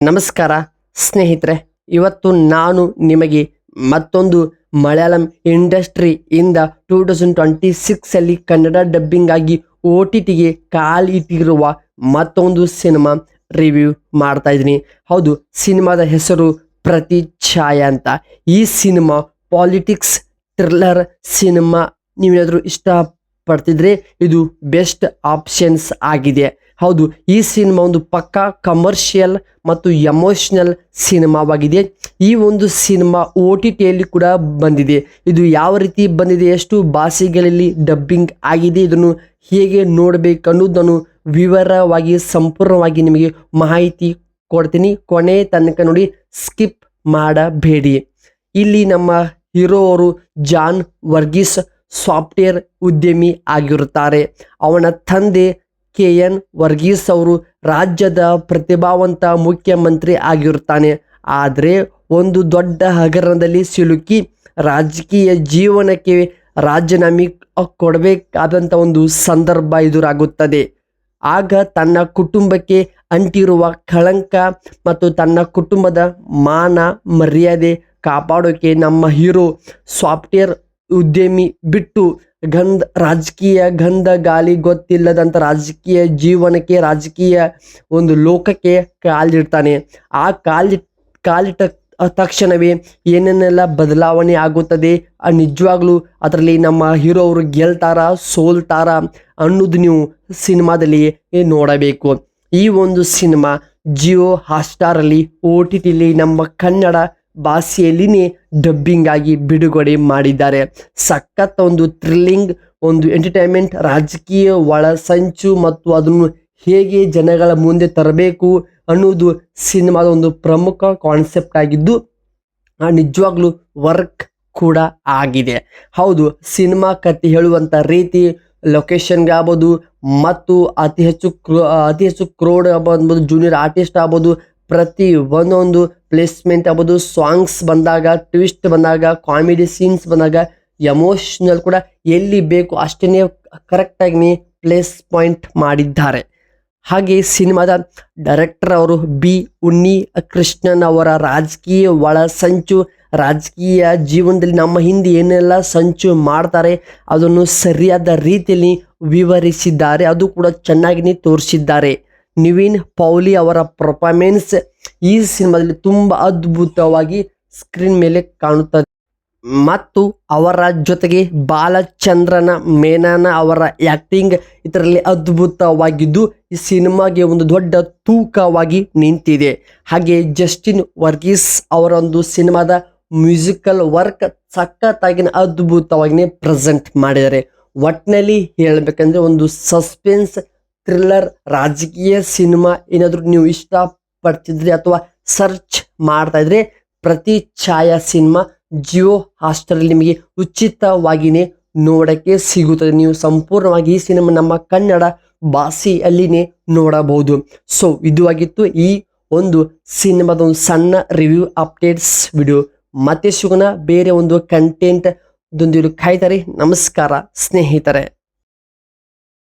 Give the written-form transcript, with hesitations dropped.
ನಮಸ್ಕಾರ ಸ್ನೇಹಿತರೆ, ಇವತ್ತು ನಾನು ನಿಮಗೆ ಮತ್ತೊಂದು ಮಲಯಾಳಂ ಇಂಡಸ್ಟ್ರಿಯಿಂದ 2026 ಅಲ್ಲಿ ಕನ್ನಡ ಡಬ್ಬಿಂಗ್ ಆಗಿ OTTಗೆ ಕಾಲಿಟ್ಟಿರುವ ಮತ್ತೊಂದು ಸಿನಿಮಾ ರಿವ್ಯೂ ಮಾಡ್ತಾ ಇದ್ದೀನಿ. ಹೌದು, ಸಿನಿಮಾದ ಹೆಸರು ಪ್ರತಿಛಾಯ ಅಂತ. ಈ ಸಿನಿಮಾ ಪಾಲಿಟಿಕ್ಸ್ ಥ್ರಿಲ್ಲರ್ ಸಿನಿಮಾ. ನೀವೇನಾದರೂ ಇಷ್ಟಪಡ್ತಿದ್ರೆ ಇದು ಬೆಸ್ಟ್ ಆಪ್ಷನ್ಸ್ ಆಗಿದೆ. ಹೌದು, ಈ ಸಿನಿಮಾ ಒಂದು ಪಕ್ಕಾ ಕಮರ್ಷಿಯಲ್ ಮತ್ತು ಎಮೋಷನಲ್ ಸಿನಿಮಾವಾಗಿದೆ. ಈ ಒಂದು ಸಿನಿಮಾ OTTಯಲ್ಲಿ ಕೂಡ ಬಂದಿದೆ. ಇದು ಯಾವ ರೀತಿ ಬಂದಿದೆ, ಎಷ್ಟು ಭಾಷೆಗಳಲ್ಲಿ ಡಬ್ಬಿಂಗ್ ಆಗಿದೆ, ಇದನ್ನು ಹೇಗೆ ನೋಡಬೇಕು ಅನ್ನೋದನ್ನು ವಿವರವಾಗಿ ಸಂಪೂರ್ಣವಾಗಿ ನಿಮಗೆ ಮಾಹಿತಿ ಕೊಡ್ತೀನಿ. ಕೊನೆ ತನಕ ನೋಡಿ, ಸ್ಕಿಪ್ ಮಾಡಬೇಡಿ. ಇಲ್ಲಿ ನಮ್ಮ ಹೀರೋ ಅವರು ಜಾನ್ ವರ್ಗೀಸ್ ಸಾಫ್ಟ್ವೇರ್ ಉದ್ಯಮಿ ಆಗಿರುತ್ತಾರೆ. ಅವನ ತಂದೆ KN ವರ್ಗೀಸ್ ಅವರು ರಾಜ್ಯದ ಪ್ರತಿಭಾವಂತ ಮುಖ್ಯಮಂತ್ರಿ ಆಗಿರುತ್ತಾನೆ. ಆದರೆ ಒಂದು ದೊಡ್ಡ ಹಗರಣದಲ್ಲಿ ಸಿಲುಕಿ ರಾಜಕೀಯ ಜೀವನಕ್ಕೆ ರಾಜೀನಾಮೆ ಕೊಡಬೇಕಾದಂಥ ಒಂದು ಸಂದರ್ಭ ಎದುರಾಗುತ್ತದೆ. ಆಗ ತನ್ನ ಕುಟುಂಬಕ್ಕೆ ಅಂಟಿರುವ ಕಳಂಕ ಮತ್ತು ತನ್ನ ಕುಟುಂಬದ ಮಾನ ಮರ್ಯಾದೆ ಕಾಪಾಡೋಕೆ ನಮ್ಮ ಹೀರೋ ಸಾಫ್ಟ್ವೇರ್ ಉದ್ಯಮಿ ಬಿಟ್ಟು ರಾಜಕೀಯ ಗಂಧ ಗಾಳಿ ಗೊತ್ತಿಲ್ಲದಂಥ ರಾಜಕೀಯ ಜೀವನಕ್ಕೆ, ರಾಜಕೀಯ ಒಂದು ಲೋಕಕ್ಕೆ ಕಾಲಿಡ್ತಾನೆ. ಆ ಕಾಲಿಟ್ಟ ತಕ್ಷಣವೇ ಏನೇನೆಲ್ಲ ಬದಲಾವಣೆ ಆಗುತ್ತದೆ, ನಿಜವಾಗ್ಲೂ ಅದರಲ್ಲಿ ನಮ್ಮ ಹೀರೋ ಅವರು ಗೆಲ್ತಾರಾ ಸೋಲ್ತಾರಾ ಅನ್ನೋದು ನೀವು ಸಿನಿಮಾದಲ್ಲಿ ನೋಡಬೇಕು. ಈ ಒಂದು ಸಿನಿಮಾ ಜಿಯೋ ಹಾಟ್ಸ್ಟಾರಲ್ಲಿ OTTಲಿ ನಮ್ಮ ಕನ್ನಡ ಭಾಷೆಯಲ್ಲಿನೇ ಡಬ್ಬಿಂಗ್ ಆಗಿ ಬಿಡುಗಡೆ ಮಾಡಿದ್ದಾರೆ. ಸಖತ್ ಒಂದು ಥ್ರಿಲ್ಲಿಂಗ್, ಒಂದು ಎಂಟರ್ಟೈನ್ಮೆಂಟ್, ರಾಜಕೀಯ ಒಳಸಂಚು ಮತ್ತು ಅದನ್ನು ಹೇಗೆ ಜನಗಳ ಮುಂದೆ ತರಬೇಕು ಅನ್ನೋದು ಸಿನಿಮಾದ ಒಂದು ಪ್ರಮುಖ ಕಾನ್ಸೆಪ್ಟ್ ಆಗಿದ್ದು ನಿಜವಾಗ್ಲೂ ವರ್ಕ್ ಕೂಡ ಆಗಿದೆ. ಹೌದು, ಸಿನಿಮಾ ಕತೆ ಹೇಳುವಂಥ ರೀತಿ, ಲೊಕೇಶನ್ಗೆ ಆಗ್ಬೋದು ಮತ್ತು ಅತಿ ಹೆಚ್ಚು ಕ್ರೋಡ್ ಆಗ್ಬೋದು, ಜೂನಿಯರ್ ಆರ್ಟಿಸ್ಟ್ ಆಗ್ಬೋದು, ಪ್ರತಿ ಒಂದೊಂದು ಪ್ಲೇಸ್ಮೆಂಟ್ ಆಗ್ಬೋದು, ಸಾಂಗ್ಸ್ ಬಂದಾಗ, ಟ್ವಿಸ್ಟ್ ಬಂದಾಗ, ಕಾಮಿಡಿ ಸೀನ್ಸ್ ಬಂದಾಗ, ಎಮೋಷ್ನಲ್ ಕೂಡ ಎಲ್ಲಿ ಬೇಕು ಅಷ್ಟೇ ಕರೆಕ್ಟಾಗಿ ಪ್ಲೇಸ್ ಪಾಯಿಂಟ್ ಮಾಡಿದ್ದಾರೆ. ಹಾಗೆ ಸಿನಿಮಾದ ಡೈರೆಕ್ಟರ್ ಅವರು B ಉನ್ನಿ ಕೃಷ್ಣನ್ ಅವರ ರಾಜಕೀಯ ಒಳಸಂಚು, ರಾಜಕೀಯ ಜೀವನದಲ್ಲಿ ನಮ್ಮ ಹಿಂದೆ ಏನೆಲ್ಲ ಸಂಚು ಮಾಡ್ತಾರೆ ಅದನ್ನು ಸರಿಯಾದ ರೀತಿಯಲ್ಲಿ ವಿವರಿಸಿದ್ದಾರೆ. ಅದು ಕೂಡ ಚೆನ್ನಾಗಿ ತೋರಿಸಿದ್ದಾರೆ. ನಿವಿನ್ ಪೌಲಿ ಅವರ ಪರ್ಫಾರ್ಮೆನ್ಸ್ ಈ ಸಿನಿಮಾದಲ್ಲಿ ತುಂಬ ಅದ್ಭುತವಾಗಿ ಸ್ಕ್ರೀನ್ ಮೇಲೆ ಕಾಣುತ್ತದೆ ಮತ್ತು ಅವರ ಜೊತೆಗೆ ಬಾಲಚಂದ್ರನ ಮೇನನ ಅವರ ಆ್ಯಕ್ಟಿಂಗ್ ಇದರಲ್ಲಿ ಅದ್ಭುತವಾಗಿದ್ದು ಈ ಸಿನಿಮಾಗೆ ಒಂದು ದೊಡ್ಡ ತೂಕವಾಗಿ ನಿಂತಿದೆ. ಹಾಗೆ ಜಸ್ಟಿನ್ ವರ್ಗೀಸ್ ಅವರ ಒಂದು ಸಿನಿಮಾದ ಮ್ಯೂಸಿಕಲ್ ವರ್ಕ್ ಸಖತ್ತಾಗಿ ಅದ್ಭುತವಾಗಿ ಪ್ರೆಸೆಂಟ್ ಮಾಡಿದ್ದಾರೆ. ಒಟ್ಟಿನಲ್ಲಿ ಹೇಳಬೇಕಂದ್ರೆ ಒಂದು ಸಸ್ಪೆನ್ಸ್ ಥ್ರಿಲ್ಲರ್ ರಾಜಕೀಯ ಸಿನಿಮಾ ಏನಾದರೂ ನೀವು ಇಷ್ಟಪಡ್ತಿದ್ರೆ ಅಥವಾ ಸರ್ಚ್ ಮಾಡ್ತಾ ಇದ್ರೆ ಪ್ರತಿಛಾಯ ಸಿನಿಮಾ ಜಿಯೋ ಹಾಟ್ಸ್ಟಾರಲ್ಲಿ ನಿಮಗೆ ಉಚಿತವಾಗಿಯೇ ನೋಡೋಕ್ಕೆ ಸಿಗುತ್ತದೆ. ನೀವು ಸಂಪೂರ್ಣವಾಗಿ ಈ ಸಿನಿಮಾ ನಮ್ಮ ಕನ್ನಡ ಭಾಷೆಯಲ್ಲಿನೇ ನೋಡಬಹುದು. ಸೊ ಇದು ಆಗಿತ್ತು ಈ ಒಂದು ಸಿನಿಮಾದ ಒಂದು ಸಣ್ಣ ರಿವ್ಯೂ ಅಪ್ಡೇಟ್ಸ್ ವಿಡಿಯೋ. ಮತ್ತೆ ಸಿಗೋಣ ಬೇರೆ ಒಂದು ಕಂಟೆಂಟ್ ದೊಂದಿಗೆ. ಕಾಯ್ತಾರೆ. ನಮಸ್ಕಾರ ಸ್ನೇಹಿತರೆ.